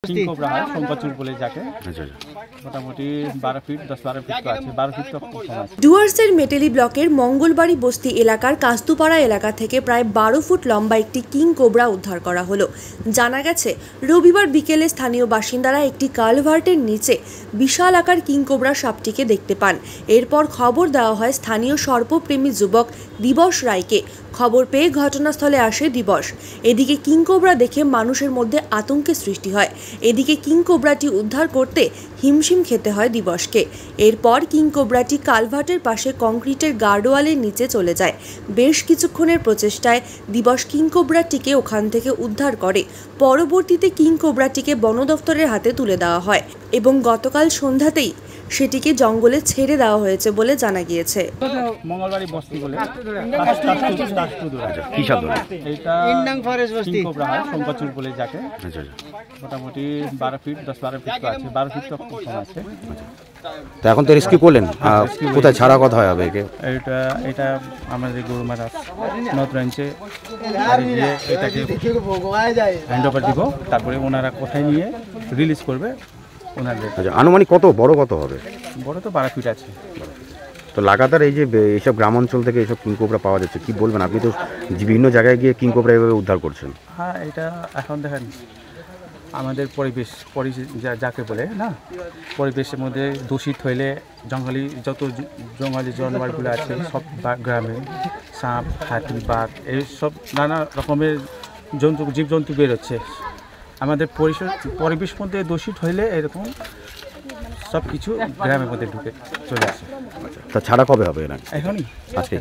King cobra है सोमपाचुर बोले जाके মোটামুটি 12 ফিট 10-12 ফিট আছে 12 ফিট তক আছে। ডুয়ার্সের মেটেলি ব্লকের মঙ্গলবাড়ি বস্তি এলাকার কাস্তুপাড়া এলাকা থেকে প্রায় 12 ফুট লম্বা একটি কিং কোবরা উদ্ধার করা হলো। জানা গেছে রবিবার বিকেলে স্থানীয় বাসিন্দারা একটি কালভার্টের নিচে বিশাল আকার কিং কোবরা সাপটিকে দেখতে পান। এরপর খবর দেওয়া হয় স্থানীয় সর্পপ্রেমী যুবক দিবস রায়কে। খবর পেয়ে ঘটনাস্থলে আসে দিবস। এদিকে কিং কোবরা দেখে মানুষের মধ্যে আতঙ্কের সৃষ্টি হয়। এদিকে কিং কোবরাটি উদ্ধার করতে হিমশিম খেতে হয় দিবসকে। এরপর কিং কোবরাটি কালভার্টের পাশে কংক্রিটের গার্ডওয়ালের নিচে চলে যায়। বেশ কিছুক্ষণের প্রচেষ্টায় দিবস কিং কোবরাটিকে ওখান থেকে উদ্ধার করে। পরবর্তীতে কিং কোবরাটিকে বন দফতরের হাতে তুলে দেওয়া হয় এবং গতকাল সন্ধ্যাতেই সেটিকে জঙ্গলে ছেড়ে দেওয়া হয়েছে বলে জানা গিয়েছে। মঙ্গলবাড়ি বস্তি বলে সোমপাচুর বলে যাকে মোটামুটি 12 ফিট 10-12 ফিট আছে 12 ফিট তক আছে। তো এখন তো রেস্কিউ করলেন, কোথায় ছাড়া কথা হবে একে? এটা আমাদের গরুমারা নর্থ ব্রাঞ্চে এটাকে হ্যান্ড ওভার দিব, তারপরে ওনারা কোথায় নিয়ে রিলিজ করবে ওনাদের। আনুমানিক কত বড় কত হবে? বড় তো 12 ফিট আছে। তো লাগাতার এই যে এইসব গ্রাম অঞ্চল থেকে এইসব কিং কোবরা পাওয়া যাচ্ছে, কি বলবেন? আপনি তো বিভিন্ন জায়গায় গিয়ে কিং কোবরা এভাবে উদ্ধার করছেন। হ্যাঁ, এটা এখন দেখেন আমাদের পরিবেশ যাকে বলে না, পরিবেশের মধ্যে দূষিত হইলে যত জঙ্গলি জানোয়ারগুলো আছে সব গ্রামে সাপ, হাতি, বাঘ এইসব নানা রকমের জীবজন্তু বেরোচ্ছে। আমাদের পরিবেশ মধ্যে দূষিত হইলে এরকম সব কিছু গ্রামের মধ্যে ঢুকে চলে আসে। তা ছাড়া কবে হবে? এখনই আজকে।